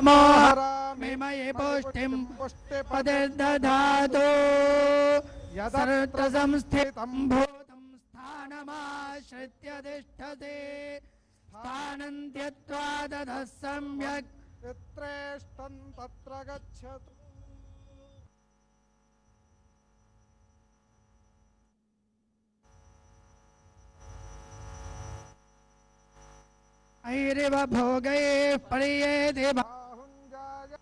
मोहरामि मयि पुष्टिं पुष्टिपतिर्दधातु सर्वत्र संस्थितं यदत्संस्थितं भूतं स्थानमाश्रित्य तिष्ठते स्थानं त्यक्त्वा ततः सम्यक् यत्रेष्ठं तत्र गच्छतु। ऐरिव भोगैः पर्येति बाहुञ्जाय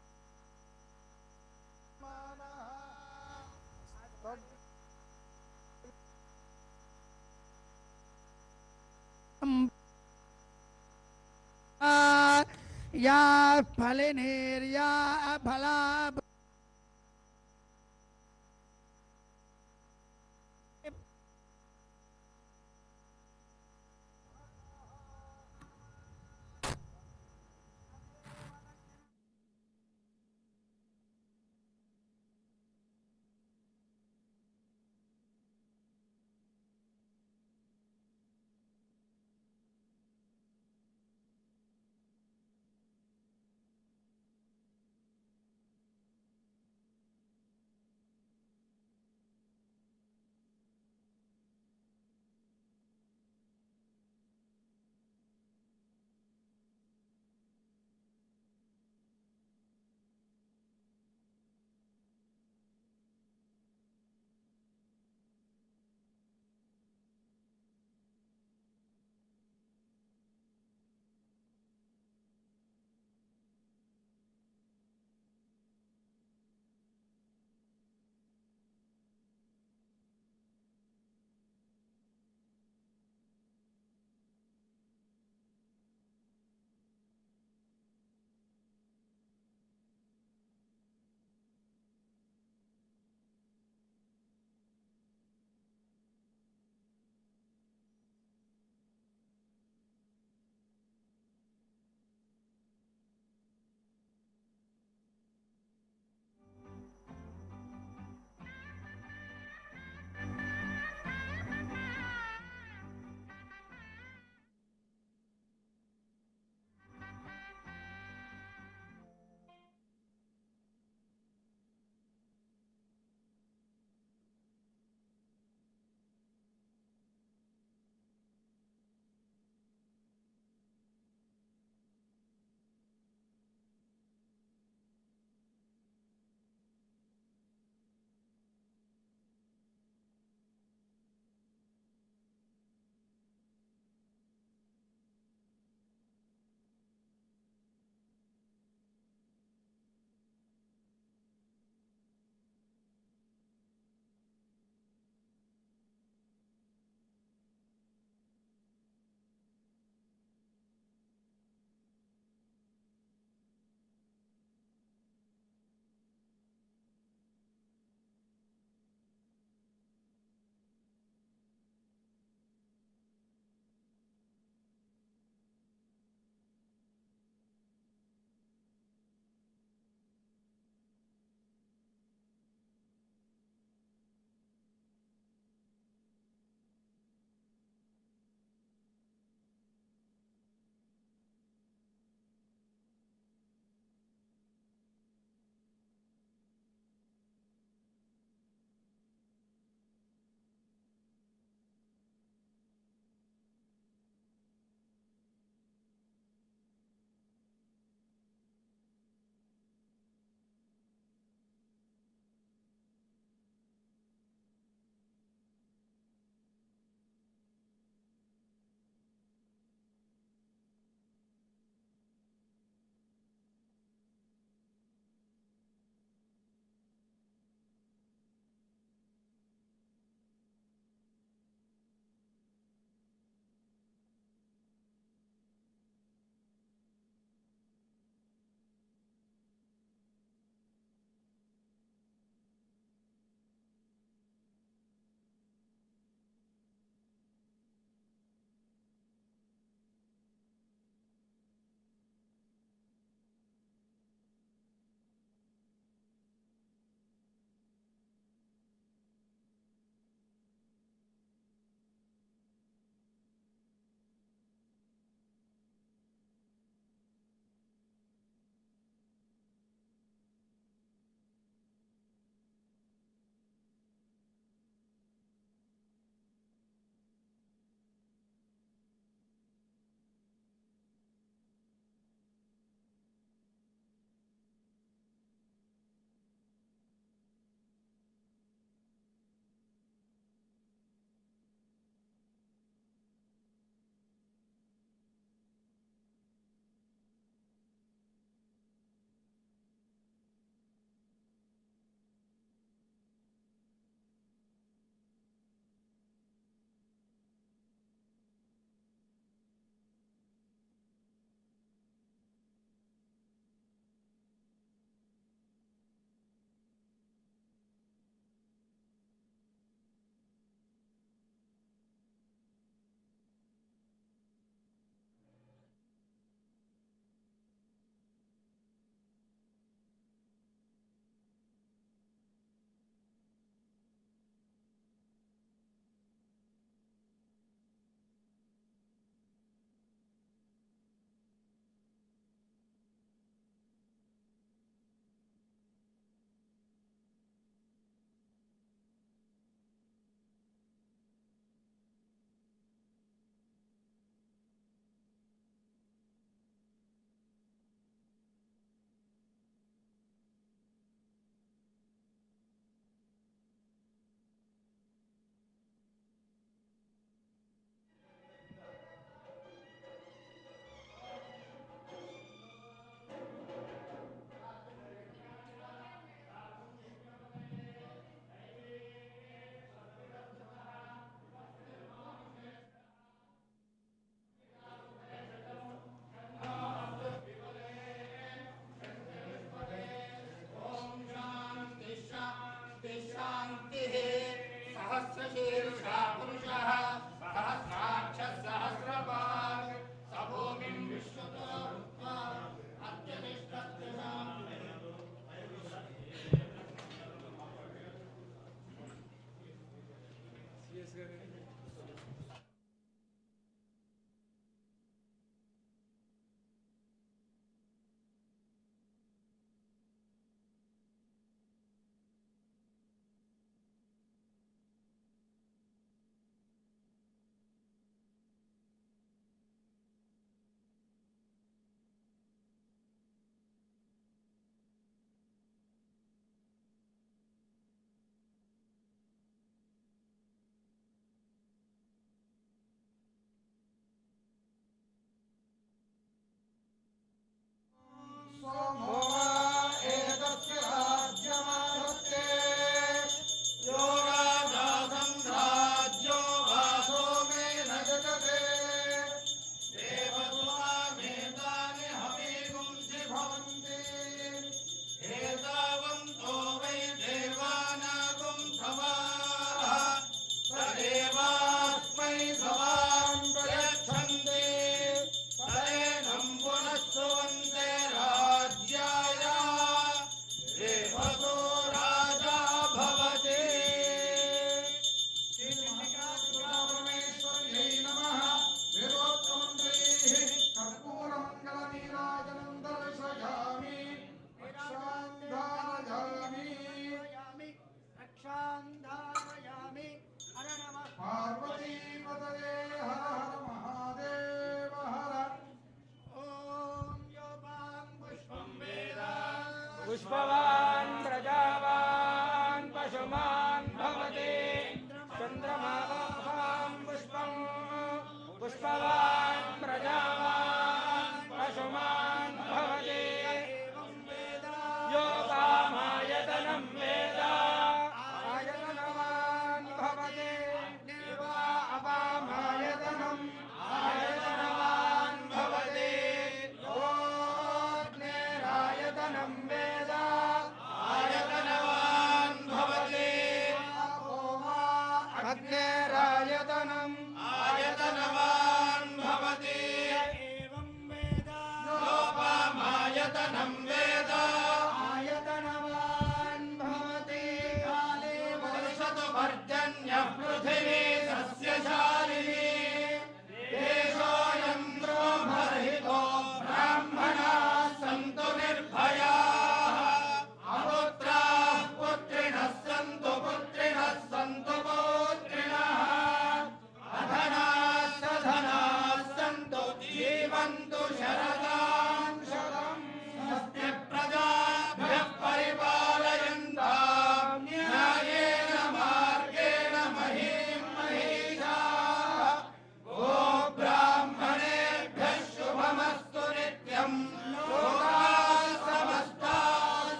या फलिनीर्या फला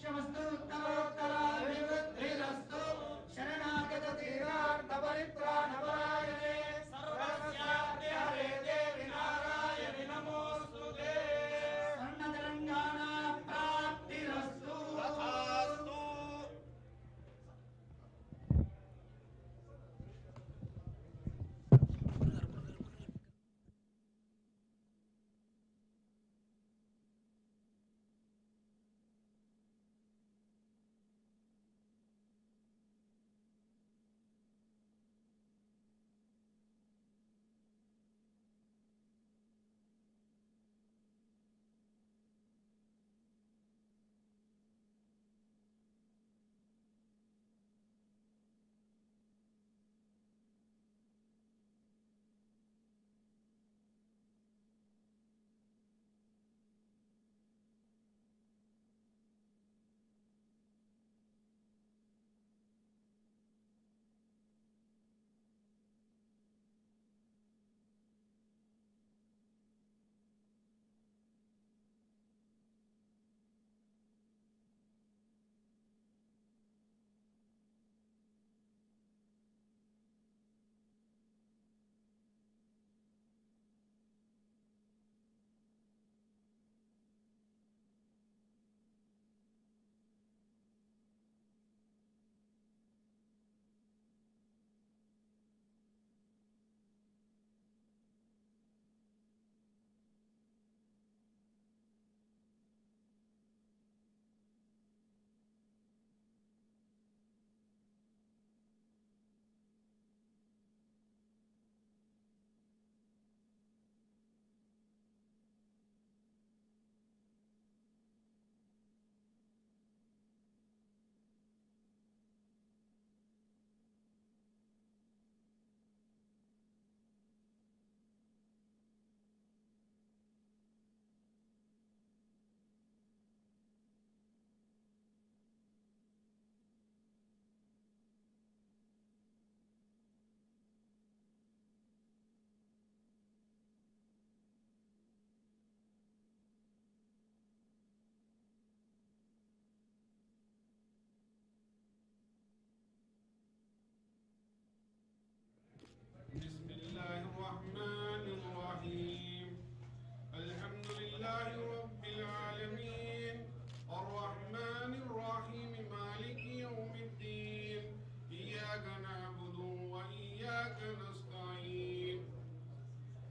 पुष्यमस्तु उत्तरोत्तराभिवृद्धिरस्तु शरणागत तीर्थपरित्राणपरायणे सर्वस्याद्य हरे देवि नारायणि नमोऽस्तुते स्वर्णतेलङ्गाना प्राप्तिरस्तु तथास्तु بسم الله الرحمن الرحيم الحمد لله رب العالمين الرحمن الرحيم مالك يوم الدين إياك نعبد وإياك نستعين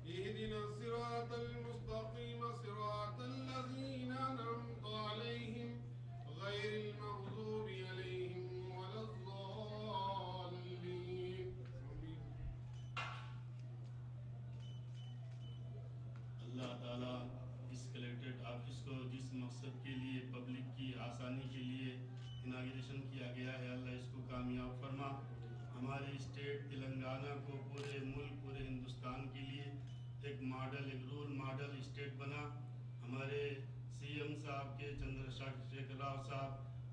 اهدنا الصراط المستقيم صراط الذين أنعمت عليهم غير المغضوب عليهم ولا الضالين अल्लाह ताला इस कलेक्ट्रेट ऑफिस को जिस मकसद के लिए पब्लिक की आसानी के लिए इनाग्रेशन किया गया है, अल्लाह इसको कामयाब फरमा। हमारे स्टेट तेलंगाना को पूरे मुल्क पूरे हिंदुस्तान के लिए एक मॉडल एक रोल मॉडल स्टेट बना। हमारे सीएम साहब के चंद्रशेखर राव साहब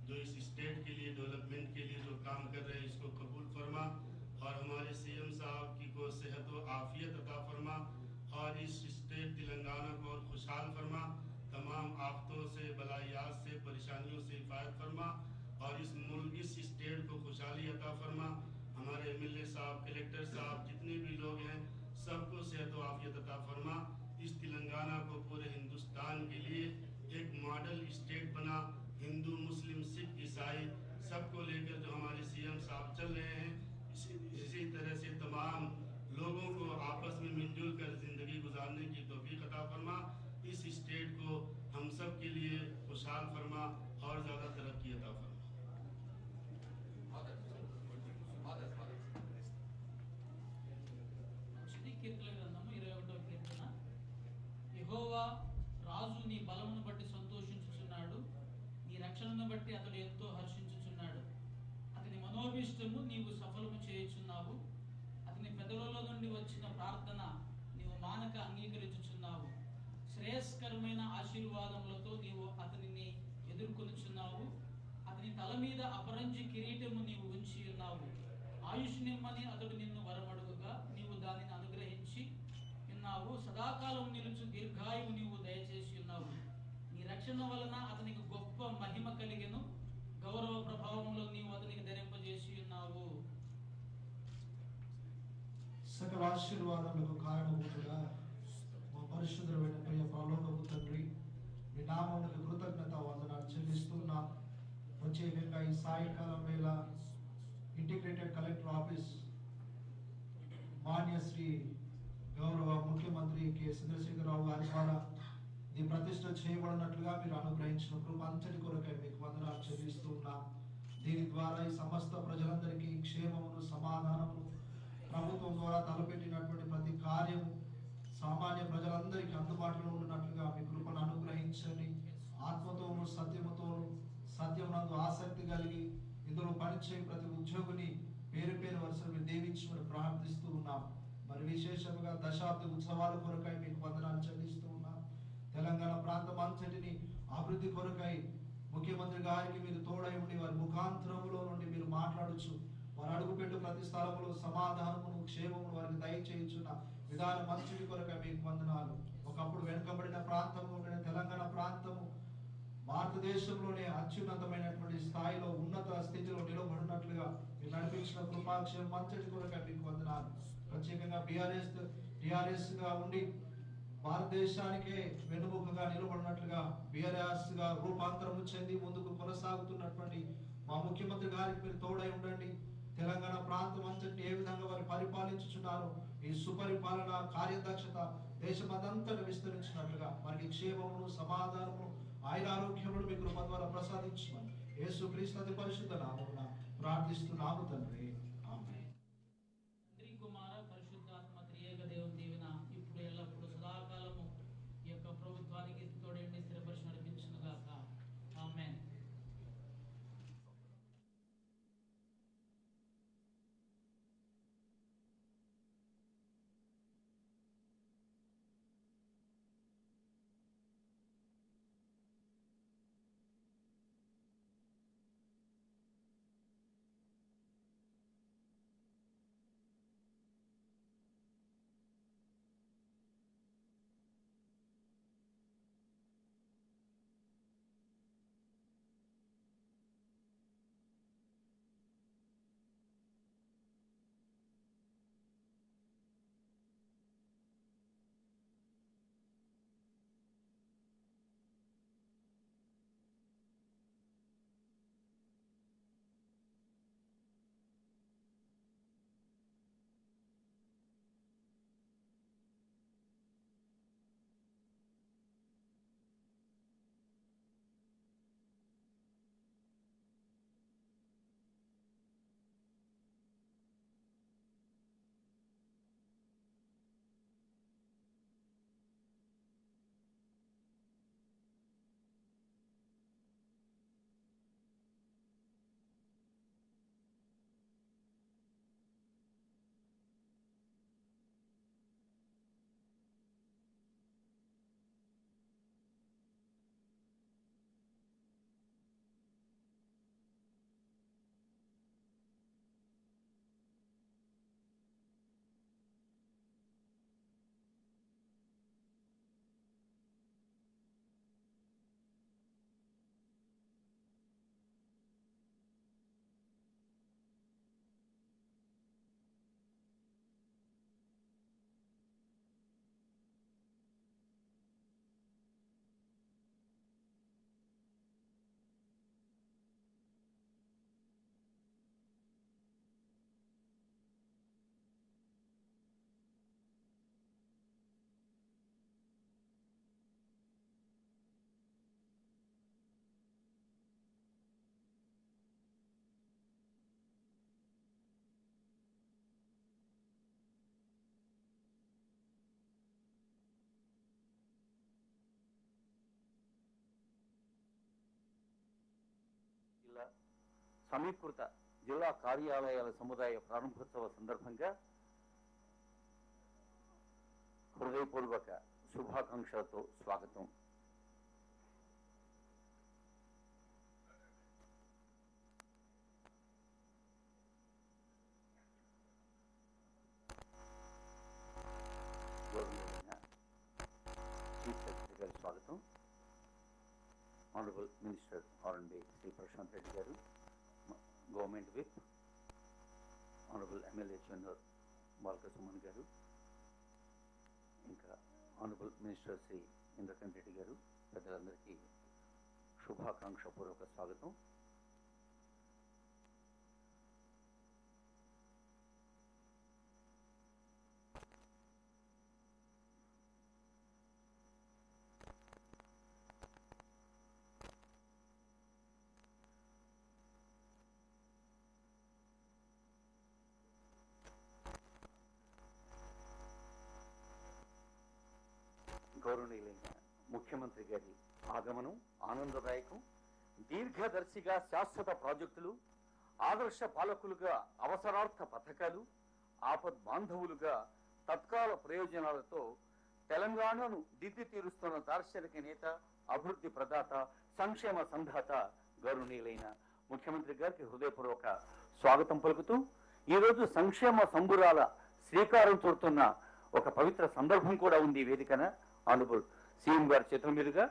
जो इस स्टेट के लिए डेवलपमेंट के लिए जो काम कर रहे हैं इसको कबूल फरमा और हमारे सीएम साहब की को सेहत व आफियत अता फरमा और इस स्टेट तेलंगाना को और खुशहाल फरमा। तमाम आफतों से बलायात से परेशानियों से हिफाजत फरमा और इस मुल्क इस स्टेट को खुशहाली अता फरमा। हमारे एमएलए साहब कलेक्टर साहब जितने भी लोग हैं सबको सेहत व आफियत अता फरमा। इस तेलंगाना को पूरे हिंदुस्तान के लिए एक मॉडल स्टेट बना। हिंदू मुस्लिम सिख ईसाई सबको लेकर जो हमारे सीएम साहब चल रहे हैं इसी तरह से तमाम लोगों को आपस में मिलजुल कर जिंदगी गुजारने की तौफीक अता फरमा। इस स्टेट को हम सब के लिए खुशहाल फरमा और ज़्यादा तरक्की अता फरमा। కీర్తన గ్రంథము 21వ కీర్తన. యెహోవా రాజు నీ బలమును బట్టి సంతోషించుచున్నాడు, నీ రక్షణను బట్టి అతడు ఎంతో హర్షించుచున్నాడు. అతని మనోభీష్టము నీవు సఫలము చేయుచున్నావు, అతని పెదవుల నుండి వచ్చిన ప్రార్థన నీవు మానక అంగీకరించుచున్నావు. శ్రేయస్కరమైన ఆశీర్వాదములతో నీవు అతనిని ఎదుర్కొనుచున్నావు. అతని తల మీద అపరంజి కిరీటము నీవు ఉంచి ఉన్నావు. ఆయుష్ నిమ్మని అతడు నిన్ను వరమడుగుగా నీవు దానిని అనుగ్రహించి ఉన్నావు. సదాకాలం నిలుచు దీర్ఘాయువు నీవు దయచేసి ఉన్నావు. నీ రక్షణ వలన అతనికి గొప్ప మహిమ కలిగెను, గౌరవ ప్రభావంలో నీవు అతనికి ధరింపజేసి ఉన్నావు. సకల ఆశీర్వాదములకు కారణభూతుడా మా పరిశుద్ధమైన ప్రియ పరలోకపు తండ్రి, మీ నామమునకు కృతజ్ఞత వందనాలు చెల్లిస్తున్నాం. ప్రత్యేకంగా ఈ సాయంకాలం వేళ integrated collector office Manya Shri గౌరవ ముఖ్యమంత్రి కె చంద్రశేఖరరావు గారి ద్వారా ఇది ప్రతిష్ట చేయబడినట్లుగా మీరు అనుగ్రహించిన కృప అంతటి కొరకై మీకు వందనాలు చెల్లిస్తున్నాం. దీని ద్వారా ఈ సమస్త ప్రజలందరికీ క్షేమమును, సమాధానమును ప్రభుత్వం ద్వారా తలపెట్టినటువంటి ప్రతి కార్యము సామాన్య ప్రజలందరికీ అందుబాటులో ఉన్నట్లుగా మీ కృపను అనుగ్రహించండి. ఆత్మతోను సత్యముతోను సత్యమునందు ఆసక్తి కలిగి ఇందులో పనిచేయ ప్రతి ఉద్యోగిని పేరు పేరు వరుసలు మీరు దీవించమని ప్రార్థిస్తూ ఉన్నాం. మరి విశేషంగా దశాబ్ది ఉత్సవాల కొరకై మీకు వందనాలు చెల్లిస్తూ ఉన్నాం. తెలంగాణ ప్రాంతం అంతటిని అభివృద్ధి కొరకై ముఖ్యమంత్రి గారికి మీరు తోడై ఉండి వారి ముఖాంతరములో నుండి మీరు మాట్లాడచ్చు, వారు అడుగుపెట్టు ప్రతి స్థలములో సమాధానమును, క్షేమమును వారికి దయచేయుచున్న విధానం మంచిది కొరకై మీకు వందనాలు. ఒకప్పుడు వెనుకబడిన ప్రాంతము ఉండిన తెలంగాణ ప్రాంతము భారతదేశంలోనే అత్యున్నతమైనటువంటి స్థాయిలో ఉన్నత స్థితిలో నిలబడినట్లుగా మీరు నడిపించిన కృపాక్షయం మంచిది కొరకై మీకు వందనాలు. ప్రత్యేకంగా టిఆర్ఎస్ గా ఉండి భారతదేశానికే వెన్నుముకగా నిలబడినట్లుగా బీఆర్ఎస్ గా రూపాంతరం చెంది ముందుకు కొనసాగుతున్నటువంటి మా ముఖ్యమంత్రి గారికి మీరు తోడై ఉండండి. తెలంగాణ ప్రాంతం అంతటిని ఏ విధంగా వారు పరిపాలించుచున్నారు, ఈ సుపరిపాలన కార్యదక్షత దేశమంతటా విస్తరించినట్లుగా వారికి క్షేమమును, సమాధానము, ఆయురారోగ్యమును మీ కృప ద్వారా ప్రసాదించమని యేసుక్రీస్తు అతి పరిశుద్ధ నామమున ప్రార్థిస్తున్నాము తండ్రి. ఆమేన్. తండ్రి, కుమార, పరిశుద్ధాత్మ త్రియేక దేవుని దీవెన ఇప్పుడు ఎల్లప్పుడు సదాకాలము ఈ యొక్క ప్రభుత్వానికి తోడేండి స్థిరపరిచి నడిపించును గాక. ఆమేన్. సమీకృత జిల్లా కార్యాలయాల సముదాయ ప్రారంభోత్సవ సందర్భంగా హృదయపూర్వక శుభాకాంక్షలతో స్వాగతం. చీఫ్ సెక్రటరీ గారి స్వాగతం. Honorable Minister R&B Sri Prashant Reddy Garu, Government Whip, Honorable MLA Junior Balka Suman Garu, ఇంకా Honorable Minister Sri Indrakant Reddy Garu, పెద్దలందరికీ శుభాకాంక్షపూర్వక స్వాగతం. గౌరవనీయులైన ముఖ్యమంత్రి గారి ఆగమనం ఆనందదాయకం. దీర్ఘదర్శిగా శాశ్వత ప్రాజెక్టులు, ఆదర్శ పాలకులుగా అవసరార్థ పథకాలు, ఆపద్ బాంధవులుగా తత్కాల ప్రయోజనాలతో తెలంగాణను దిద్ది తీరుస్తున్న దార్శనిక నేత, అభివృద్ధి ప్రదాత, సంక్షేమ సంధాత గౌరవనీయులైన ముఖ్యమంత్రి గారికి హృదయపూర్వక స్వాగతం పలుకుతూ, ఈరోజు సంక్షేమ సంబురాల శ్రీకారం చుడుతున్న ఒక పవిత్ర సందర్భం కూడా ఉంది ఈ వేదికన. ఆనరబుల్ సీఎం గారి చేతుల మీదుగా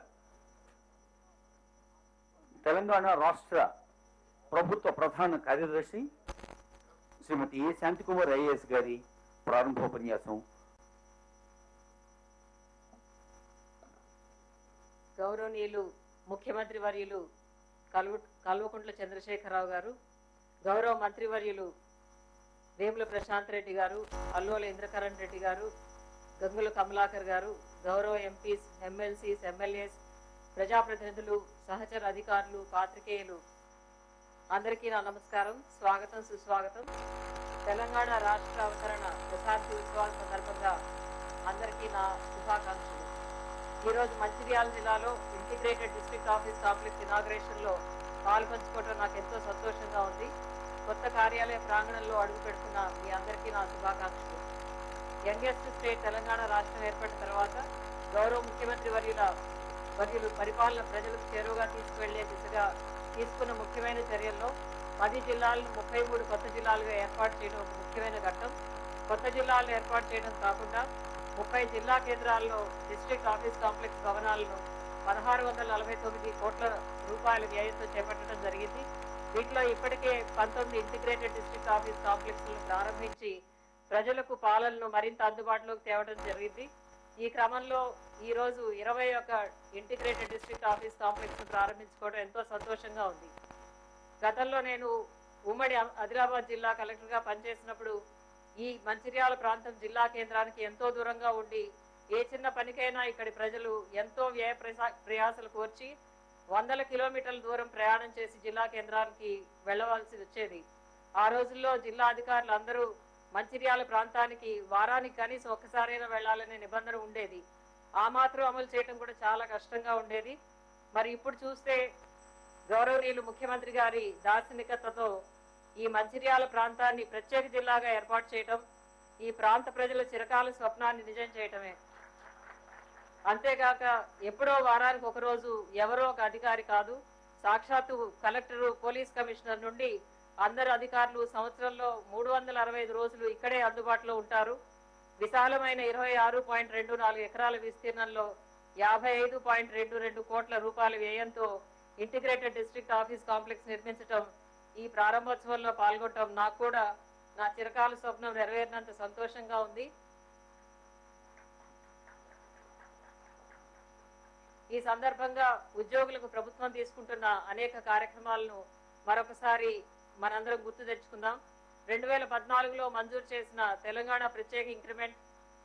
తెలంగాణ రాష్ట్ర ప్రభుత్వ ప్రధాన కార్యదర్శి శ్రీమతి ఏ శాంతికుమార్ ఐఏఎస్ గారి ప్రారంభోపన్యాసం. గౌరవనీయులు ముఖ్యమంత్రి వర్యులు కల్వకుంట్ల చంద్రశేఖరరావు గారు, గౌరవ మంత్రివర్యులు వేముల ప్రశాంత్ రెడ్డి గారు, అల్లోల ఇంద్రకరణ్ రెడ్డి గారు, గంగుల కమలాకర్ గారు, గౌరవ ఎంపీస్, ఎమ్మెల్సీస్, ఎమ్మెల్యేస్, ప్రజాప్రతినిధులు, సహచర అధికారులు, పాత్రికేయులు అందరికీ నా నమస్కారం, స్వాగతం, సుస్వాగతం. తెలంగాణ రాష్ట్ర అవతరణ దశాబ్ది ఉత్సవాల సందర్భంగా అందరికీ నా శుభాకాంక్షలు. ఈరోజు మంచిర్యాల జిల్లాలో integrated district office complex inauguration లో పాల్పంచుకోవడం నాకు ఎంతో సంతోషంగా ఉంది. కొత్త కార్యాలయ ప్రాంగణంలో అడుగు పెడుతున్న మీ అందరికీ నా శుభాకాంక్షలు. యంగెస్ట్ స్టేట్ తెలంగాణ రాష్ట్రం ఏర్పడిన తర్వాత గౌరవ ముఖ్యమంత్రి వర్యులు పరిపాలన ప్రజలకు చేరువుగా తీసుకువెళ్లే దిశగా తీసుకున్న ముఖ్యమైన చర్యల్లో 10 జిల్లాలను 33 కొత్త జిల్లాలుగా ఏర్పాటు చేయడం ఒక ముఖ్యమైన ఘట్టం. కొత్త జిల్లాలు ఏర్పాటు చేయడం కాకుండా 30 జిల్లా కేంద్రాల్లో డిస్ట్రిక్ట్ ఆఫీస్ కాంప్లెక్స్ భవనాలను 1649 కోట్ల రూపాయల వ్యయంతో చేపట్టడం జరిగింది. వీటిలో ఇప్పటికే 19 ఇంటిగ్రేటెడ్ డిస్ట్రిక్ట్ ఆఫీస్ కాంప్లెక్స్లను ప్రారంభించి ప్రజలకు పాలనను మరింత అందుబాటులోకి తేవడం జరిగింది. ఈ క్రమంలో ఈ రోజు 21 ఇంటిగ్రేటెడ్ డిస్ట్రిక్ట్ ఆఫీస్ కాంప్లెక్స్ ప్రారంభించుకోవడం ఎంతో సంతోషంగా ఉంది. గతంలో నేను ఉమ్మడి ఆదిలాబాద్ జిల్లా కలెక్టర్గా పనిచేసినప్పుడు ఈ మంచిర్యాల ప్రాంతం జిల్లా కేంద్రానికి ఎంతో దూరంగా ఉండి ఏ చిన్న పనికైనా ఇక్కడి ప్రజలు ఎంతో వ్యయ ప్రయాసలు కోర్చి 100 కిలోమీటర్ల దూరం ప్రయాణం చేసి జిల్లా కేంద్రానికి వెళ్లవలసి వచ్చేది. ఆ రోజుల్లో జిల్లా అధికారులు అందరూ మంచిర్యాల ప్రాంతానికి వారానికి కనీసం ఒక్కసారైనా వెళ్లాలనే నిబంధన ఉండేది. ఆ మాత్రం అమలు చేయడం కూడా చాలా కష్టంగా ఉండేది. మరి ఇప్పుడు చూస్తే గౌరవనీయులు ముఖ్యమంత్రి గారి దార్శనికతతో ఈ మంచిర్యాల ప్రాంతాన్ని ప్రత్యేక జిల్లాగా ఏర్పాటు చేయడం ఈ ప్రాంత ప్రజల చిరకాల స్వప్నాన్ని నిజం చేయటమే. అంతేగాక ఎప్పుడో వారానికి ఒక రోజు ఎవరో ఒక అధికారి కాదు, సాక్షాత్తు కలెక్టరు, పోలీస్ కమిషనర్ నుండి అందరు అధికారులు సంవత్సరంలో 365 రోజులు ఇక్కడే అందుబాటులో ఉంటారు. విశాలమైన 26.24 ఎకరాల విస్తీర్ణంలో 55.22 కోట్ల రూపాయల వ్యయంతో ఇంటిగ్రేటెడ్ డిస్ట్రిక్ట్ ఆఫీస్ కాంప్లెక్స్ నిర్మించడం, ఈ ప్రారంభోత్సవంలో పాల్గొనడం నాకు కూడా నా చిరకాల స్వప్నం నెరవేరినంత సంతోషంగా ఉంది. ఈ సందర్భంగా ఉద్యోగులకు ప్రభుత్వం తీసుకుంటున్న అనేక కార్యక్రమాలను మరొకసారి మనందరం గుర్తు తెచ్చుకుందాం. 2014లో మంజూరు చేసిన తెలంగాణ ప్రత్యేక ఇంక్రిమెంట్,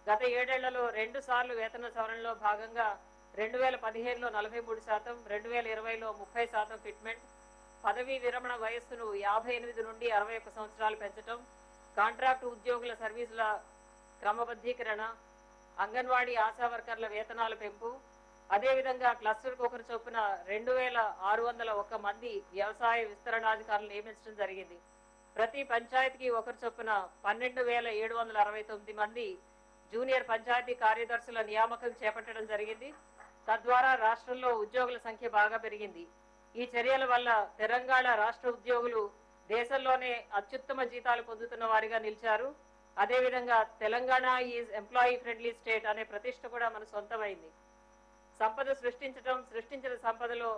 గత 7 ఏళ్లలో 2 సార్లు వేతన సవరణలో భాగంగా 2015లో 43%, 2020లో 30% ఫిట్మెంట్, పదవీ విరమణ వయస్సును 58 నుండి 61 సంవత్సరాలు పెంచడం, కాంట్రాక్టు ఉద్యోగుల సర్వీసుల క్రమబద్ధీకరణ, అంగన్వాడీ ఆశా వర్కర్ల వేతనాల పెంపు, అదేవిధంగా క్లస్టర్కు ఒకరు చొప్పున 2601 మంది వ్యవసాయ విస్తరణాధికారులు నియమించడం జరిగింది. ప్రతి పంచాయతీకి ఒకరు చొప్పున 12769 మంది జూనియర్ పంచాయతీ కార్యదర్శుల నియామకం చేపట్టడం జరిగింది. తద్వారా రాష్ట్రంలో ఉద్యోగుల సంఖ్య బాగా పెరిగింది. ఈ చర్యల వల్ల తెలంగాణ రాష్ట్ర ఉద్యోగులు దేశంలోనే అత్యుత్తమ జీతాలు పొందుతున్న వారిగా నిలిచారు. అదేవిధంగా Telangana is employee friendly state అనే ప్రతిష్ట కూడా మన సొంతమైంది. సంపద సృష్టించిన సంపదలో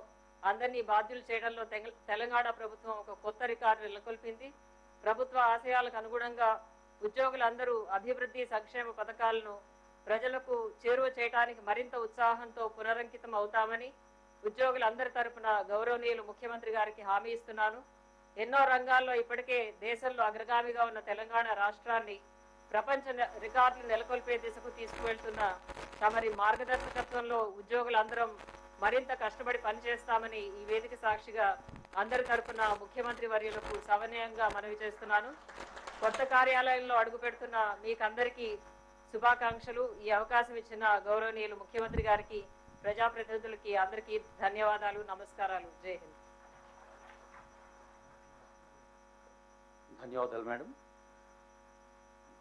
అందరినీ బాధ్యులు చేయడంలో తెలంగాణ ప్రభుత్వం ఒక కొత్త రికార్డు నెలకొల్పింది. ప్రభుత్వ ఆశయాలకు అనుగుణంగా ఉద్యోగులందరూ అభివృద్ధి సంక్షేమ పథకాలను ప్రజలకు చేరువ చేయడానికి మరింత ఉత్సాహంతో పునరంకితం అవుతామని ఉద్యోగులందరి తరపున గౌరవనీయులు ముఖ్యమంత్రి గారికి హామీ ఇస్తున్నాను. ఎన్నో రంగాల్లో ఇప్పటికే దేశంలో అగ్రగామిగా ఉన్న తెలంగాణ రాష్ట్రాన్ని ప్రపంచ రికార్డులు నెలకొల్పే దిశకు తీసుకువెళ్తున్న తమరి మార్గదర్శకత్వంలో ఉద్యోగులందరం మరింత కష్టపడి పనిచేస్తామని ఈ వేదిక సాక్షిగా అందరి తరపున ముఖ్యమంత్రి వర్యులకు సవినయంగా మనవి చేస్తున్నాను. కొత్త కార్యాలయంలో అడుగు పెడుతున్న మీకందరికీ శుభాకాంక్షలు. ఈ అవకాశం ఇచ్చిన గౌరవనీయులు ముఖ్యమంత్రి గారికి, ప్రజాప్రతినిధులకి అందరికీ ధన్యవాదాలు, నమస్కారాలు. జై హింద్. ధన్యవాదాలు మేడం.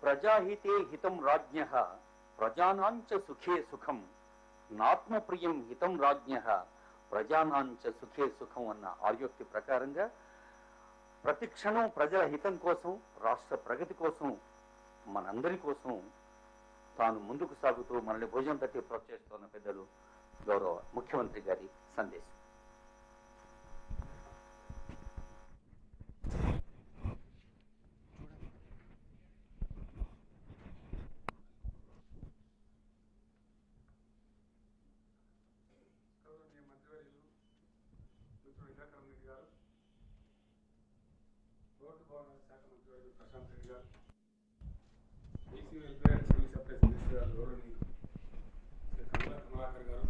ప్రజాహితే హితం రాజ్ఞః ప్రజానాంచ సుఖే సుఖం నాత్మప్రియం హితం రాజ్ఞః ప్రజానాంచ సుఖే సుఖం అన్న ఆర్యోక్తి ప్రకారంగా ప్రతి క్షణం ప్రజల హితం కోసం, రాష్ట్ర ప్రగతి కోసం, మనందరి కోసం తాను ముందుకు సాగుతూ మనల్ని భోజనం తట్టి ప్రోత్సహిస్తున్న పెద్దలు గౌరవ ముఖ్యమంత్రి గారి సందేశం. రోడ్డు భవనాల శాఖ మంత్రివర్యులు ప్రశాంత్ రెడ్డి గారు, BC welfare and civil supplies minister గారు గౌరవనీయులు శ్రీ కమలాకర్ గారు,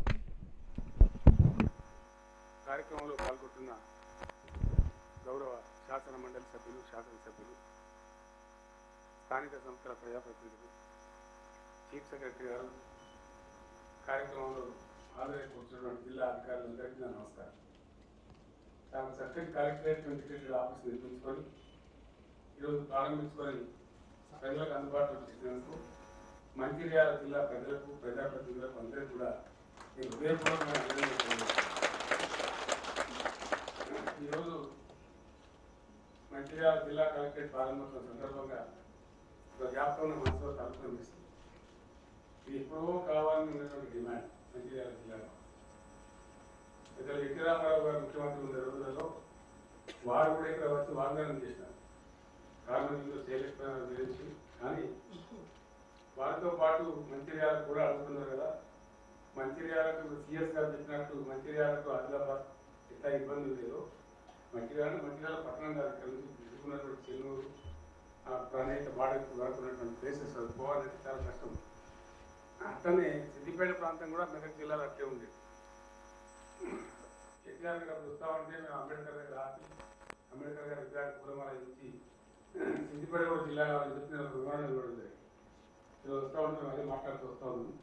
కార్యక్రమంలో పాల్గొంటున్న గౌరవ శాసన మండలి సభ్యులు, శాసనసభ్యులు, స్థానిక సంస్థల ప్రజాప్రతినిధులు, చీఫ్ సెక్రటరీ గారు, కార్యక్రమంలో హాజరై కూర్చున్నటువంటి జిల్లా అధికారులందరికీ నా నమస్కారం. తాము చక్కటి కలెక్టరేట్ ఇంటిగ్రేటెడ్ ఆఫీస్ నిర్మించుకొని ఈరోజు ప్రారంభించుకొని ప్రజలకు అందుబాటులో చేసినందుకు మంచిర్యాల జిల్లా ప్రజలకు, ప్రజాప్రతినిధులకు అందరికీ కూడా నేను హృదయపూర్వకంగా అభినందిస్తున్నాను. ఈరోజు మంచిర్యాల జిల్లా కలెక్టరేట్ ప్రారంభోత్సవం సందర్భంగా ఒక జ్ఞాపకం మనసులో తలపిస్తుంది. ఇది ఎప్పుడో కావాలని ఉన్నటువంటి డిమాండ్ మంచిర్యాల జిల్లాలో. ఇద్దరు ఎన్టీ రామారావు గారు ముఖ్యమంత్రి ఉన్న రోజులలో వారు కూడా ఇక్కడ వచ్చి వాగ్దానం చేసినారు. కార్మికులతో చేయలేకపోయిన గురించి, కానీ వారితో పాటు మంచిర్యాలకు కూడా అడుగుతున్నారు కదా. మంచిర్యాలకు సిఎస్ గారు చెప్పినట్టు మంచిర్యాలకు ఆదిలాబాద్ ఎంత ఇబ్బంది లేదో మంచిర్యాల పట్టణం గారు ఇక్కడ నుంచి తీసుకున్నటువంటి చెన్నూరు, ప్రణేత బాడకు వరకు ఉన్నటువంటి ప్లేసెస్ అది పోవాలంటే చాలా కష్టం. అట్లనే సిద్దిపేట ప్రాంతం కూడా మెదక్ జిల్లాలో అట్లే ఉండేది. కేసీఆర్ గారు వస్తామంటే మేము అంబేద్కర్ దగ్గర ఆపి అంబేద్కర్ గారి విగ్రహాన్ని పూలమాల ఇచ్చి సిద్దిపేట కూడా జిల్లా కావాలని చెప్పి నేను వివరణ ఇవ్వడం జరిగింది. ఇది వస్తూ ఉంటే మేము అదే మాట్లాడుతూ వస్తూ ఉన్నాం.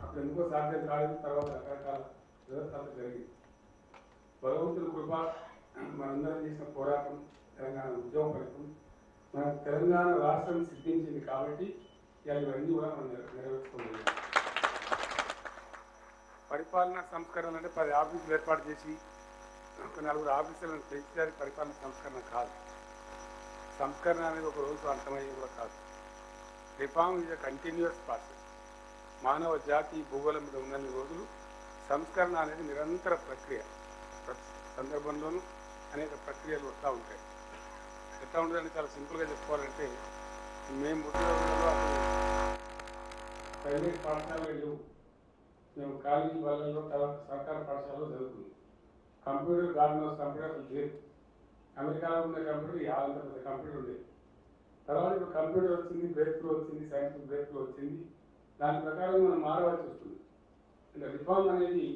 అప్పుడు ఎందుకో సాధ్యం కాలేదు. తర్వాత రకరకాల వ్యవస్థలు జరిగింది. భగవంతుని కృప, మనందరం చేసిన పోరాటం, తెలంగాణ ఉద్యమ ఫలితం, మన తెలంగాణ రాష్ట్రం సిద్ధించింది కాబట్టి ఇవన్నీ కూడా మనం నెరవేర్చుకోలేదు. పరిపాలనా సంస్కరణ అంటే 10 ఆఫీసులు ఏర్పాటు చేసి ఒక 4 ఆఫీసులను పెంచేది పరిపాలన సంస్కరణ కాదు. సంస్కరణ అనేది ఒక రోజు అంతమయ్యేది కూడా కాదు. Reform is a continuous process. మానవ జాతి భూగోళం మీద ఉన్నన్ని రోజులు సంస్కరణ అనేది నిరంతర ప్రక్రియ. ప్రతి సందర్భంలోనూ అనేక ప్రక్రియలు వస్తూ ఉంటాయి. ఎట్లా ఉంటుందని చాలా సింపుల్గా చెప్పుకోవాలంటే, మేము ఉద్యోగంలో ప్రైవేట్ పాఠశాలలు లేవు. మేము కాలేజీ వాళ్ళలో తర్వాత సర్కారు పాఠశాలలో చదువుతున్నాం. కంప్యూటర్ గార్డెన్స్ కంప్యూటర్ అసలు లేదు. అమెరికాలో ఉన్న కంప్యూటర్ యాభై పెద్ద కంప్యూటర్ ఉండేది. తర్వాత ఇప్పుడు కంప్యూటర్ వచ్చింది, బ్రేక్ త్రూ వచ్చింది, సైంటిఫిక్ బ్రేక్ త్రూ వచ్చింది. దాని ప్రకారం మనం మారవలసి వస్తుంది. ఇంకా రిఫార్మ్ అనేది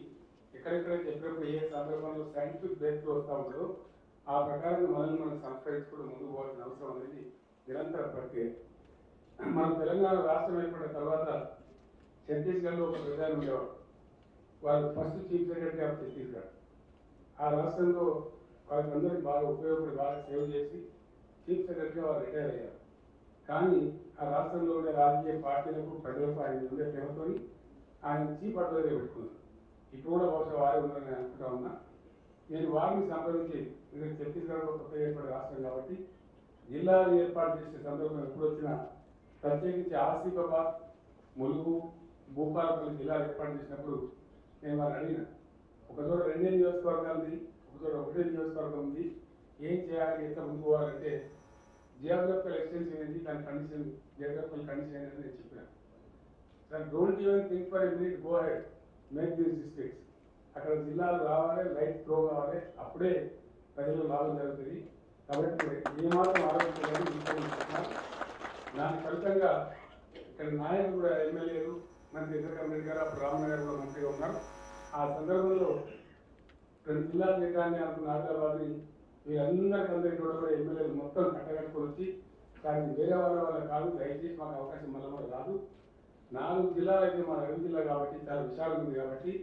ఎక్కడెక్కడైతే ఎప్పుడెప్పుడు ఏ సందర్భంలో సైంటిఫిక్ బ్రేక్ త్రూ వస్తూ ఉంటుందో ఆ ప్రకారం మనల్ని మనం సంస్కరించుకుంటూ ముందుకు పోవాల్సిన అవసరం అనేది నిరంతర ప్రక్రియ. మనం తెలంగాణ రాష్ట్రం ఏర్పడిన తర్వాత ఛత్తీస్గఢ్లో ఒక ప్రధాని ఉండేవాడు. వాళ్ళు first chief secretary of Chhattisgarh. ఆ రాష్ట్రంలో వాళ్ళందరికీ బాగా ఉపయోగపడి బాగా సేవ్ చేసి చీఫ్ సెక్రటరీ వాళ్ళు రిటైర్ అయ్యారు. కానీ ఆ రాష్ట్రంలో ఉండే రాజకీయ పార్టీలకు, ప్రజలకు ఆయన ఉండే ప్రేమతో ఆయన చీఫ్ అడ్వైజర్ పెట్టుకున్నారు. ఇప్పుడు కూడా బహుశా వారే ఉందని నేను అనుకుంటా ఉన్నా. నేను వారిని సంప్రదించి, ఎందుకంటే ఛత్తీస్గఢ్లో కొత్త ఏర్పడే రాష్ట్రం కాబట్టి జిల్లాలు ఏర్పాటు చేసే సందర్భం ఎప్పుడు వచ్చినా, ప్రత్యేకించి ఆసిఫాబాద్, ములుగు, భూపాలపల్లి జిల్లాలు ఏర్పాటు చేసినప్పుడు నేను వారిని అడిగిన, ఒకచోట 2 నియోజకవర్గాలు ఉంది, ఒకచోట 1 నియోజకవర్గం ఉంది. ఏం చేయాలి, ఎంత ముందుకు పోవాలంటే జియోగ్రఫికల్ ఎక్స్టెన్షన్ ఏంటి, దాని కండిషన్ జియోగ్రఫికల్ కండిషన్ ఏంటని నేను చెప్పాను. Sir don't even think for a minute, go head, make these districts. అక్కడ జిల్లాలు రావాలి, లైట్ ఫ్లో కావాలి, అప్పుడే ప్రజలు లాభం జరుగుతుంది. కాబట్టి ఏమాత్రం ఆలోచించాలని దాని ఫలితంగా ఇక్కడ నాయకులు కూడా ఎమ్మెల్యేలు మనకి ఇంద్రకరణ్ గారు, అప్పుడు రామన్న గారు కూడా మంత్రిగా ఉన్నారు. ఆ సందర్భంలో 2 జిల్లాలు చేయడాన్ని అనుకున్న ఆదిలాబాద్ని వీళ్ళందరికీ కూడా ఎమ్మెల్యేలు మొత్తం కట్టగట్టుకొని వచ్చి కానీ వేరే వాళ్ళ కాదు, దయచేసి మాకు అవకాశం మళ్ళీ రాదు. 4 జిల్లాలు అయితే మా రవి జిల్లా కాబట్టి చాలా విశాలంగా ఉంది కాబట్టి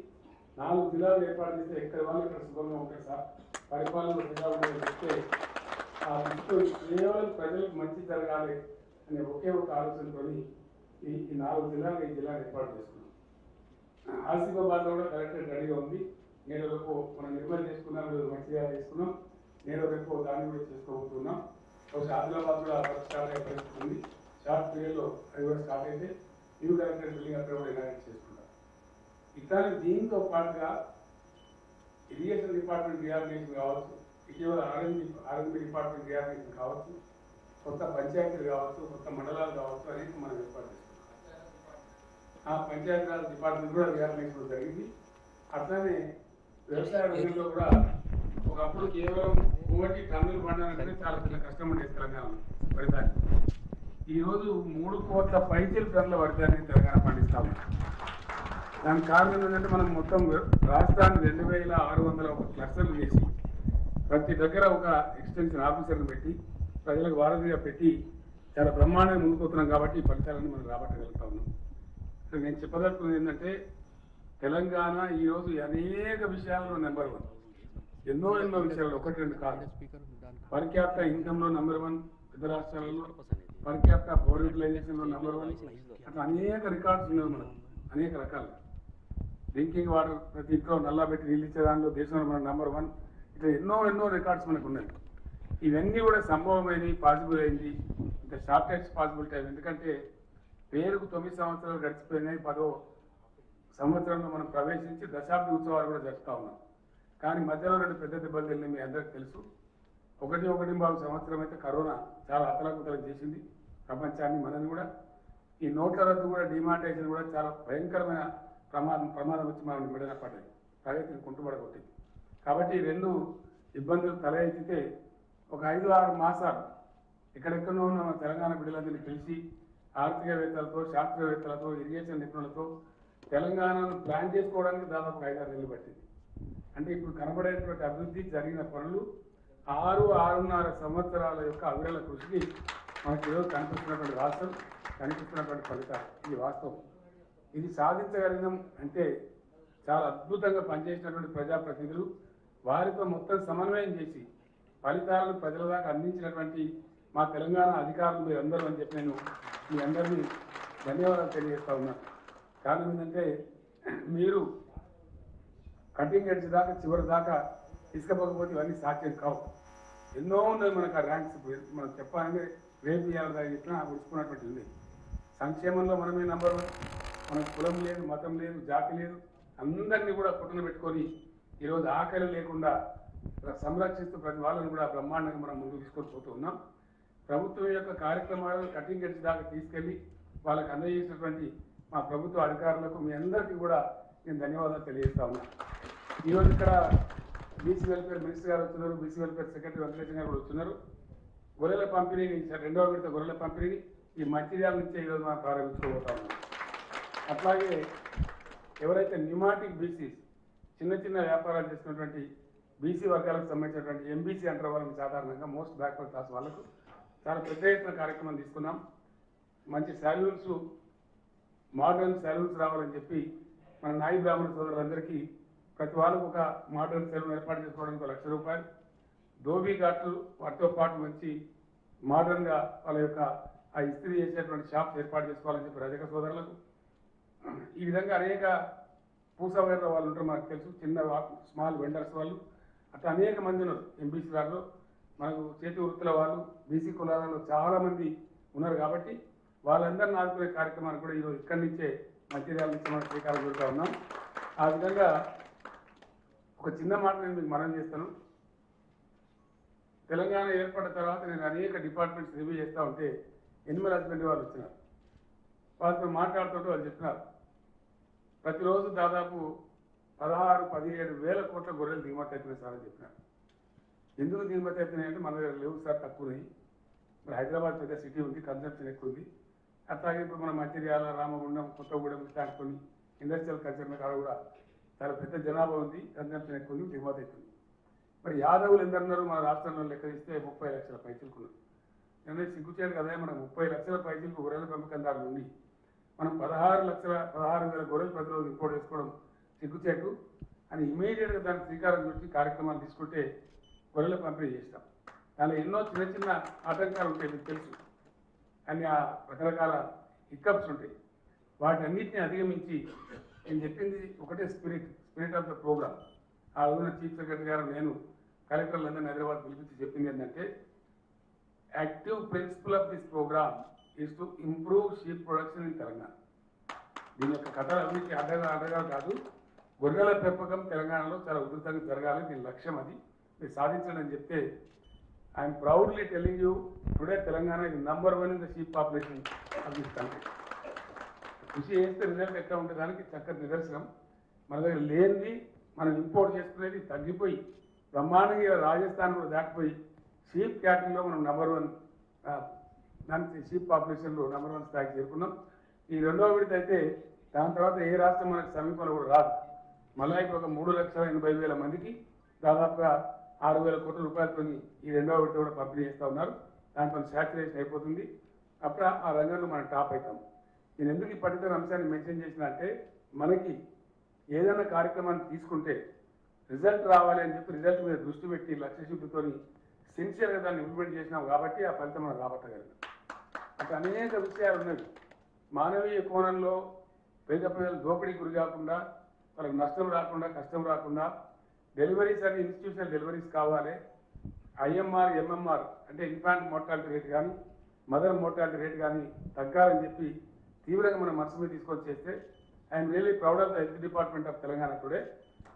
4 జిల్లాలు ఏర్పాటు చేస్తే ఎక్కడ వాళ్ళు ఇక్కడ సుఖంగా ఉంటారు సార్, పరిపాలన ప్రజావుందని చెప్తే ఆ దృష్టితో కేవలం ప్రజలకు మంచి జరగాలి అనే ఒకే ఒక ఆలోచనతో ఈ 4 జిల్లాలు ఈ జిల్లాను ఏర్పాటు చేసుకున్నాం. ఆసిఫాబాద్లో కూడా కలెక్టరేట్ రెడీగా ఉంది. నేను రేపు మనం నిర్మల్ చేసుకున్నాం, మంచిగా చేసుకున్నాం. నేను రేపు దాన్ని కూడా చేసుకోబోతున్నాం. ఒకసారి ఆదిలాబాద్ కూడా స్టార్ట్ అయ్యే పరిస్థితి ఉంది. షార్ట్ పీరియడ్లో అది కూడా స్టార్ట్ అయితే న్యూ కలెక్టరేట్ బిల్డింగ్ అక్కడ కూడా ఇనాగ్రేట్ చేసుకుంటాం. ఇట్లానే దీంతో పాటుగా ఇరిగేషన్ డిపార్ట్మెంట్ రియార్గనైజేషన్ కావచ్చు, ఇటీవల ఆర్ఎంబీ డిపార్ట్మెంట్ రియార్గనైజేషన్ కావచ్చు, కొత్త పంచాయతీలు కావచ్చు, కొత్త మండలాలు కావచ్చు అనేక మనం ఏర్పాటు చేసుకుంటాం. ఆ పంచాయతీరాజ్ డిపార్ట్మెంట్ కూడా రియార్గనైజేషన్ జరిగింది. అట్లానే వ్యవసాయ రంగంలో కూడా ఒకప్పుడు కేవలం కోటి టన్నులు పండాలంటే చాలా పెద్ద కష్టం ఉండేది తెలంగాణలో వరిధాన్యం. ఈరోజు 3 కోట్ల పైచీల టన్నుల వరిధాన్యం తెలంగాణ పండిస్తాము. దానికి కారణం ఏంటంటే మనం మొత్తం రాష్ట్రాన్ని 2601 క్లస్టర్లు చేసి ప్రతి దగ్గర ఒక ఎక్స్టెన్షన్ ఆఫీసర్ని పెట్టి ప్రజలకు వారధిగా పెట్టి చాలా బ్రహ్మాండంగా ముందుకుపోతున్నాం కాబట్టి ఈ ఫలితాలను మనం రాబట్టగలుగుతా ఉన్నాం. నేను చెప్పదలుచుకున్నది ఏంటంటే తెలంగాణ ఈరోజు అనేక విషయాల్లో నెంబర్ 1, ఎన్నో విషయాలు, 1-2 కాదు. పర్ క్యాపిటల్ ఇన్కమ్లో నెంబర్ 1 పెద్ద రాష్ట్రాలలో, పర్ క్యాపిటల్ పవర్ యూటిలైజేషన్లో నెంబర్ 1. అట్లా అనేక రికార్డ్స్ ఉన్నాయి మనకు, అనేక రకాలు. డ్రింకింగ్ వాటర్ ప్రతి ఇంట్లో నల్లా పెట్టి నీళ్ళు ఇచ్చేదానిలో దేశంలో మన నెంబర్ 1. ఇట్లా ఎన్నో రికార్డ్స్ మనకు ఉన్నాయి. ఇవన్నీ కూడా సంభవమైనవి, పాసిబుల్ అయింది. ఇంత షార్టెస్ట్ పాసిబిలిటీ అయింది. ఎందుకంటే పేరుకు 9 సంవత్సరాలు గడిచిపోయినాయి, 10వ సంవత్సరంలో మనం ప్రవేశించి దశాబ్ది ఉత్సవాలు కూడా జరుపుతా ఉన్నాం. కానీ మధ్యలో 2 పెద్ద దెబ్బలు తెలియని మీ అందరికీ తెలుసు. 1.5 సంవత్సరం అయితే కరోనా చాలా అతలాకుతలం చేసింది ప్రపంచాన్ని, మనని కూడా. ఈ నోట్ల రద్దు కూడా, డిమానిటైజేషన్ కూడా చాలా భయంకరమైన ప్రమాదం వచ్చి మనం మెడన పడ్డది, ప్రగతిని కుంటుపడగొట్టింది. కాబట్టి ఈ 2 ఇబ్బందులు తల ఎత్తితే ఒక 5-6 మాసాలు ఎక్కడెక్కడో ఉన్న మన తెలంగాణ బిడ్డలందరినీ పిలిచి ఆర్థికవేత్తలతో, శాస్త్రవేత్తలతో, ఇరిగేషన్ నిపుణులతో తెలంగాణను ప్లాన్ చేసుకోవడానికి దాదాపు 5-6 నెలలు పట్టింది. అంటే ఇప్పుడు కనబడేటువంటి అభివృద్ధి జరిగిన పనులు 6-6.5 సంవత్సరాల యొక్క అవిరళ కృషికి మనకి ఈరోజు కనిపిస్తున్నటువంటి రాష్ట్రం, కనిపిస్తున్నటువంటి ఫలితాలు. ఇది వాస్తవం. ఇది సాధించగలిగినాం అంటే చాలా అద్భుతంగా పనిచేసినటువంటి ప్రజాప్రతినిధులు, వారితో మొత్తం సమన్వయం చేసి ఫలితాలను ప్రజల దాకా అందించినటువంటి మా తెలంగాణ అధికారులు మీరందరూ అని చెప్పి నేను మీ అందరినీ ధన్యవాదాలు తెలియజేస్తా ఉన్నాను. కారణం ఏంటంటే మీరు కటింగ్ ఎడ్జ్ దాకా చివరి దాకా తీసుకపోకపోతే ఇవన్నీ సాధ్యం కావు. ఎన్నో ఉన్నాయి మనకు ఆ ర్యాంక్స్. మనం చెప్పాలంటే రేపు ఇవ్వాలి ఇట్లా ఉడుచుకున్నటువంటి ఉంది. సంక్షేమంలో మనమే నెంబర్ 1. మనకు కులం లేదు, మతం లేదు, జాతి లేదు, అందరినీ కూడా పుట్టున పెట్టుకొని ఈరోజు ఆకలి లేకుండా సంరక్షిస్తూ ప్రతి వాళ్ళని కూడా బ్రహ్మాండంగా మనం ముందుకు తీసుకొని పోతూ ఉన్నాం. ప్రభుత్వం యొక్క కార్యక్రమాలను కటింగ్ ఎడ్జ్ దాకా తీసుకెళ్ళి వాళ్ళకి అందజేసినటువంటి మా ప్రభుత్వ అధికారులకు మీ అందరికీ కూడా నేను ధన్యవాదాలు తెలియజేస్తా ఉన్నాను. ఈరోజు ఇక్కడ బీసీ వెల్ఫేర్ మినిస్టర్ గారు వచ్చినారు, బీసీ వెల్ఫేర్ సెక్రటరీ వెంకటేశ్వర గారు కూడా వచ్చినారు. గొర్రెల పంపిణీని 2వ విడత గొర్రెల పంపిణీని ఈ మంచిర్యాల నుంచే ఈరోజు మనం ప్రారంభించుకోబోతా ఉన్నాం. అట్లాగే ఎవరైతే న్యూమాటిక్ బీసీస్, చిన్న వ్యాపారాలు చేస్తున్నటువంటి బీసీ వర్గాలకు సంబంధించినటువంటి ఎంబీసీ అంటారు వాళ్ళని, సాధారణంగా మోస్ట్ బ్యాక్వర్డ్ క్లాస్ వాళ్ళకు చాలా పెద్ద ఎత్తున కార్యక్రమం తీసుకున్నాం. మంచి శాల్యూన్స్, మోడర్న్ శాల్యూన్స్ రావాలని చెప్పి మన నాయి బ్రాహ్మణ సోదరులందరికీ ప్రతి వాళ్ళకు ఒక మోడర్న్ సెలూన్ ఏర్పాటు చేసుకోవడానికి ₹1,00,000, ధోబీ ఘాట్లు వాటితో పాటు మంచి మోడర్న్గా వాళ్ళ యొక్క ఆ ఇస్త్రీ చేసేటువంటి షాప్స్ ఏర్పాటు చేసుకోవాలని చెప్పి రజక సోదరులకు. ఈ విధంగా అనేక పూసవేర్ల వాళ్ళు ఉంటారు, మనకు తెలుసు, చిన్న స్మాల్ వెండర్స్ వాళ్ళు, అట్లా అనేక మంది ఉన్నారు ఎంబీసీ వాళ్ళు. మనకు చేతి వృత్తుల వాళ్ళు బీసీ కులాలలో చాలామంది ఉన్నారు. కాబట్టి వాళ్ళందరినీ ఆదుకునే కార్యక్రమాన్ని కూడా ఈరోజు ఇక్కడి నుంచే మంచిర్యాల నుంచి మనం శ్రీకారం చుడుతూ ఉన్నాం. ఆ విధంగా ఒక చిన్న మాట నేను మీకు మనం చేస్తాను. తెలంగాణ ఏర్పడిన తర్వాత నేను అనేక డిపార్ట్మెంట్స్ రివ్యూ చేస్తూ ఉంటే ఎనిమల్ హస్బెండరీ వాళ్ళు వచ్చినారు. వాళ్ళతో మాట్లాడుతుంటే వాళ్ళు చెప్పినారు ప్రతిరోజు దాదాపు 16-17 వేల కోట్ల గొర్రెలు దిగుమతి అవుతున్నాయి సార్ అని చెప్పినారు. ఎందుకు దిగుమతి అవుతున్నాయి అంటే మన దగ్గర లేవు సార్, తక్కువనాయి. మరి హైదరాబాద్ పెద్ద సిటీ ఉంది, కన్సంప్షన్ ఎక్కువ ఉంది. అట్లాగే ఇప్పుడు మన మంచిర్యాల, రామగుండం, కొత్తగూడెం ఇట్లాంటి కొన్ని ఇండస్ట్రియల్ కల్చర్ కాడ కూడా చాలా పెద్ద జనాభా ఉంది, కన్సంప్షన్ ఎక్కువ ఉంది, దిగుమతి అవుతుంది. మరి యాదవులు ఎందరున్నారు మన రాష్ట్రంలో లెక్క తీస్తే 30 లక్షల పైచిలుకున్నారు. నేను సిగ్గుచేయాలి కదా, మనం 30 లక్షల పైచిలకు గొర్రెల పెంపకందారులు ఉండి మనం 16,000 గొర్రెలు ప్రతిరోజు ఇంపోర్ట్ చేసుకోవడం సిగ్గుచేటు అని ఇమీడియట్గా దానికి శ్రీకారం చుట్టి కార్యక్రమాలు తీసుకుంటే గొర్రెల పంపిణీ చేస్తాం. దానిలో ఎన్నో చిన్న చిన్న ఆటంకాలు ఉంటాయి, మీకు తెలుసు. అన్ని ఆ రకరకాల హిక్కప్స్ ఉంటాయి. వాటన్నిటిని అధిగమించి నేను చెప్పింది ఒకటే స్పిరిట్ ఆఫ్ ద ప్రోగ్రామ్. ఆ రోజున చీఫ్ సెక్రటరీ గారు నేను కలెక్టర్లందరినీ హైదరాబాద్ పిలిపించి చెప్పింది ఏంటంటే active principle of this programme is to improve sheep production in Telangana. దీని యొక్క కథ అభివృద్ధి అడ్డగా కాదు, గొర్రెల పెంపకం తెలంగాణలో చాలా ఉధృతంగా జరగాలి, దీని లక్ష్యం అది, మీరు సాధించండి అని చెప్తే I'm proudly telling you today Telangana ఇది number 1 in the sheep population of this country. కృషి చేస్తే రిజల్ట్ ఎట్లా ఉంటే దానికి చక్కటి నిదర్శనం. మన దగ్గర లేనిది మనం ఇంపోర్ట్ చేసుకునేది తగ్గిపోయి బ్రహ్మాండంగా రాజస్థాన్ కూడా దాటిపోయి షీప్ క్యాటరీలో మనం నంబర్ 1 దానికి షీప్ పాపులేషన్లో నంబర్ 1 స్థాయికి చేరుకున్నాం. ఈ రెండవ విడత అయితే దాని తర్వాత ఏ రాష్ట్రం మనకు సమీపంలో కూడా రాదు. మళ్ళీ ఇప్పుడు ఒక 3,80,000 మందికి దాదాపుగా 6,000 కోట్ల రూపాయలతో ఈ రెండవ విడత కూడా పంపిణీ చేస్తూ ఉన్నారు. దానిపైన శాచురేషన్ అయిపోతుంది. అప్పుడు ఆ రంగంలో మనం టాప్ అవుతాం. నేను ఎందుకు ఈ పర్టికులర్ అంశాన్ని మెన్షన్ చేసిన అంటే మనకి ఏదైనా కార్యక్రమాన్ని తీసుకుంటే రిజల్ట్ రావాలి అని చెప్పి రిజల్ట్ మీద దృష్టి పెట్టి లక్ష్యశుద్ధితో సిన్సియర్గా దాన్ని ఇంప్లిమెంట్ చేసినాం కాబట్టి ఆ ఫలితం మనం రాబట్టగలిగాం. అక్కడ అనేక విషయాలు ఉన్నాయి. మానవీయ కోణంలో పేద ప్రజలు దోపిడీకి గురి కాకుండా, వాళ్ళకి నష్టం రాకుండా, కష్టం రాకుండా డెలివరీస్ అని ఇన్స్టిట్యూషనల్ డెలివరీస్ కావాలి. IMR, MMR అంటే ఇన్ఫాంట్ మోర్టాలిటీ రేట్ కానీ మదర్ మోర్టాలిటీ రేట్ కానీ తగ్గాలని చెప్పి తీవ్రంగా మనం మనసు మీద తీసుకొని చేస్తే I'm really proud of the health department of Telangana today.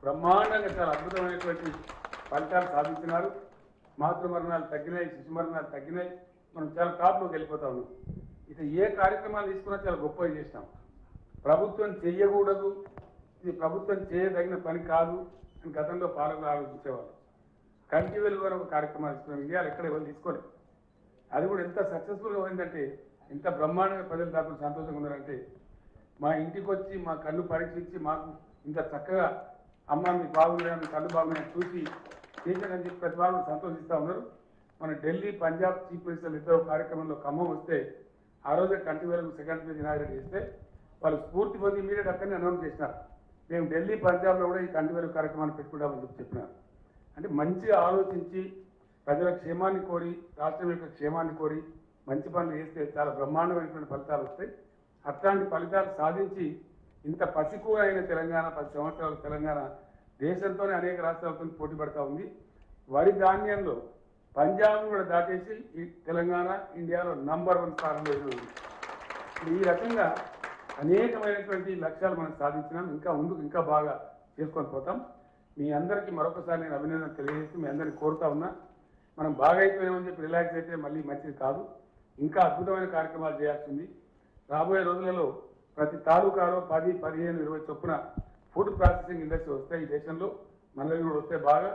బ్రహ్మాండంగా చాలా అద్భుతమైనటువంటి ఫలితాలు సాధించినారు. మాతృ మరణాలు తగ్గినాయి, శిశు మరణాలు తగ్గినాయి. మనం చాలా టాప్లోకి వెళ్ళిపోతా ఉన్నాం. ఇక ఏ కార్యక్రమాలు తీసుకున్నా చాలా గొప్పగా చేసినాం. ప్రభుత్వం చేయకూడదు, ఇది ప్రభుత్వం చేయదగిన పని కాదు అని గతంలో పాలకులు ఆలోచించేవాళ్ళు. కంటి వెలుగు అని ఒక కార్యక్రమాలు తీసుకున్నాం. ఇండియాలో ఎక్కడ ఎవరు తీసుకోలేదు. అది కూడా ఎంత సక్సెస్ఫుల్గా పోయిందంటే, ఎంత బ్రహ్మాండంగా ప్రజలు దాకా సంతోషంగా ఉన్నారంటే, మా ఇంటికి వచ్చి మా కళ్ళు పరీక్షించి మాకు ఇంత చక్కగా అమ్మ మీకు బాగున్నాయా, మీ కళ్ళు బాగున్నాయని చూసి చేశారని చెప్పి ప్రతి వాళ్ళు సంతోషిస్తూ ఉన్నారు. మన ఢిల్లీ, పంజాబ్ చీఫ్ మినిస్టర్లు ఇద్దరు కార్యక్రమంలో ఖమ్మం వస్తే ఆ రోజే కంటి వెలుగు సెకండ్ పేజ్ ఇనాగ్రేట్ చేస్తే వాళ్ళు స్ఫూర్తి పొంది ఇమీడియట్ అక్కడనే అనౌన్స్ చేసినారు. మేము ఢిల్లీ, పంజాబ్లో కూడా ఈ కంటి వెలుగు కార్యక్రమాన్ని పెట్టుకుంటామని చెప్పినారు. అంటే మంచిగా ఆలోచించి ప్రజల క్షేమాన్ని కోరి, రాష్ట్రం యొక్క క్షేమాన్ని కోరి మంచి పనులు చేస్తే చాలా బ్రహ్మాండమైనటువంటి ఫలితాలు వస్తాయి. అట్లాంటి ఫలితాలు సాధించి ఇంత పసికూర అయిన తెలంగాణ 10 సంవత్సరాల తెలంగాణ దేశంతోనే అనేక రాష్ట్రాలతో పోటీ పడుతూ ఉంది. వరి ధాన్యంలో పంజాబ్ కూడా దాటేసి ఈ తెలంగాణ ఇండియాలో నంబర్ 1 స్థానంలో ఉంది. ఈ రకంగా అనేకమైనటువంటి లక్ష్యాలు మనం సాధించినాం. ఇంకా ముందుకు ఇంకా బాగా చేసుకొని పోతాం. మీ అందరికీ మరొకసారి నేను అభినందన తెలియజేస్తూ మీ అందరినీ కోరుతా ఉన్నా. మనం బాగా అయిపోయామని చెప్పి రిలాక్స్ అయితే మళ్ళీ మంచిది కాదు. ఇంకా అద్భుతమైన కార్యక్రమాలు చేయాల్సింది. రాబోయే రోజులలో ప్రతి తాలూకాలో 10, 15, 20 చొప్పున ఫుడ్ ప్రాసెసింగ్ ఇండస్ట్రీ వస్తాయి ఈ దేశంలో. మన దగ్గర కూడా వస్తే బాగా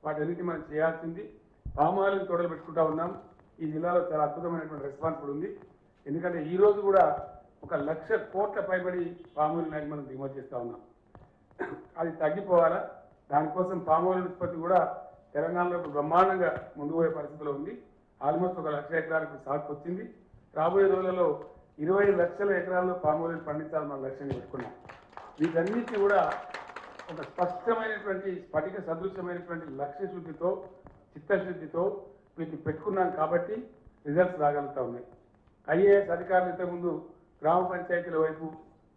వాటన్నిటి మనం చేయాల్సింది. పామాయిల్ని తోడలు పెట్టుకుంటా ఉన్నాం. ఈ జిల్లాలో చాలా అద్భుతమైనటువంటి రెస్పాన్స్ కూడా ఉంది. ఎందుకంటే ఈ రోజు కూడా 1,00,000 కోట్ల పైబడి పామాయిల్ మనం దిగుమతి చేస్తూ ఉన్నాం. అది తగ్గిపోవాలా, దానికోసం పామాయిల్ ఉత్పత్తి కూడా తెలంగాణలో బ్రహ్మాండంగా ముందు పోయే పరిస్థితిలో ఉంది. ఆల్మోస్ట్ 1,00,000 ఎకరాలకు సాగు వచ్చింది. రాబోయే రోజులలో 20 లక్షల ఎకరాల్లో పామాయిల్ పండించాలని మనం లక్ష్యంగా పెట్టుకున్నాం. వీటన్నిటి కూడా ఒక స్పష్టమైనటువంటి స్ఫటిక సదృశ్యమైనటువంటి లక్ష్య శుద్ధితో, చిత్తశుద్ధితో వీటిని పెట్టుకున్నాం కాబట్టి రిజల్ట్స్ రాగలుగుతూ ఉన్నాయి. IAS అధికారులు ఇంతకుముందు గ్రామ పంచాయతీల వైపు,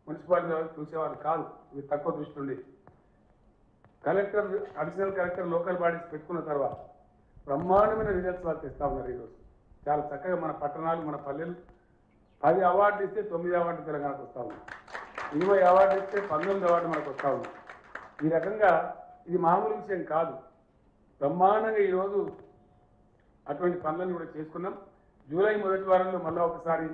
మున్సిపాలిటీల వైపు చూసేవాళ్ళు కాదు, ఇవి తక్కువ దృష్టి ఉండేది. Collector, additional collector, local bodies పెట్టుకున్న తర్వాత బ్రహ్మాండమైన రిజల్ట్స్ వాళ్ళు తెస్తూ ఉన్నారు. ఈరోజు చాలా చక్కగా మన పట్టణాలు, మన పల్లెలు 10 అవార్డులు ఇస్తే 9 అవార్డు తెలంగాణకు వస్తూ ఉన్నాయి. 20 అవార్డులు ఇస్తే 19 అవార్డు మనకు వస్తూ ఉన్నాయి. ఈ రకంగా ఇది మామూలు విషయం కాదు. బ్రహ్మాండంగా ఈరోజు అటువంటి పనులను కూడా చేసుకున్నాం. జూలై మొదటి వారంలో మళ్ళీ ఒకసారి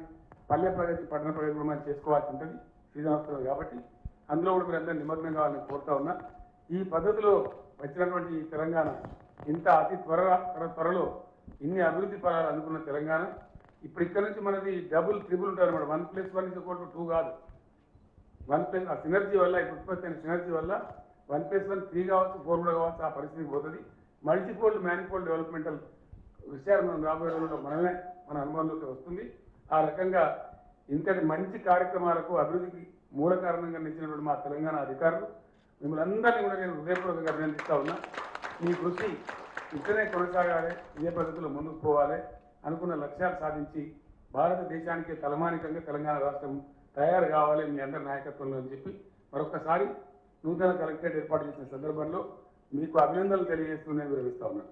పల్లె ప్రగతి పట్టణ ప్రగతి కూడా మనం చేసుకోవాల్సి ఉంటుంది, సీజన్ వస్తుంది కాబట్టి. అందులో కూడా మీరు అందరూ నిమగ్నం కావాలని కోరుతా ఉన్నా. ఈ పద్ధతిలో వచ్చినటువంటి ఈ తెలంగాణ ఇంత అతి త్వరలో ఇన్ని అభివృద్ధి ఫలాలు అనుకున్న తెలంగాణ ఇప్పుడు ఇక్కడ నుంచి మనది డబుల్ ట్రిపుల్ ఉంటుంది అన్నమాట. 1+1=2 కాదు. 1+ ఆ సినర్జీ వల్ల ఇప్పుడు ఉత్పత్తి అయిన సినర్జీ వల్ల 1+1 3 కావచ్చు, 4 కూడా కావచ్చు. ఆ పరిస్థితి పోతుంది. మల్టీఫోల్డ్ మ్యానిఫోల్డ్ డెవలప్మెంటల్ విషయాలు మనం రాబోయే రోజుల్లో మనమే మన అనుభవంలోకి వస్తుంది. ఆ రకంగా ఇంతటి మంచి కార్యక్రమాలకు అభివృద్ధికి మూల కారణంగా నిలిచినటువంటి మా తెలంగాణ అధికారులు మిమ్మల్ని అందరినీ కూడా నేను హృదయపూర్వకంగా అభినందిస్తా ఉన్నా. మీ కృషి ఇక్కడే కొనసాగాలి, ఇదే పద్ధతిలో ముందుకు పోవాలి, అనుకున్న లక్ష్యాలు సాధించి భారతదేశానికి తలమానికంగా తెలంగాణ రాష్ట్రం తయారు కావాలి మీ అందరి నాయకత్వంలో అని చెప్పి మరొకసారి నూతన కలెక్టరేట్ ఏర్పాటు చేసిన సందర్భంలో మీకు అభినందనలు తెలియజేస్తూనే విరమిస్తా ఉన్నాను.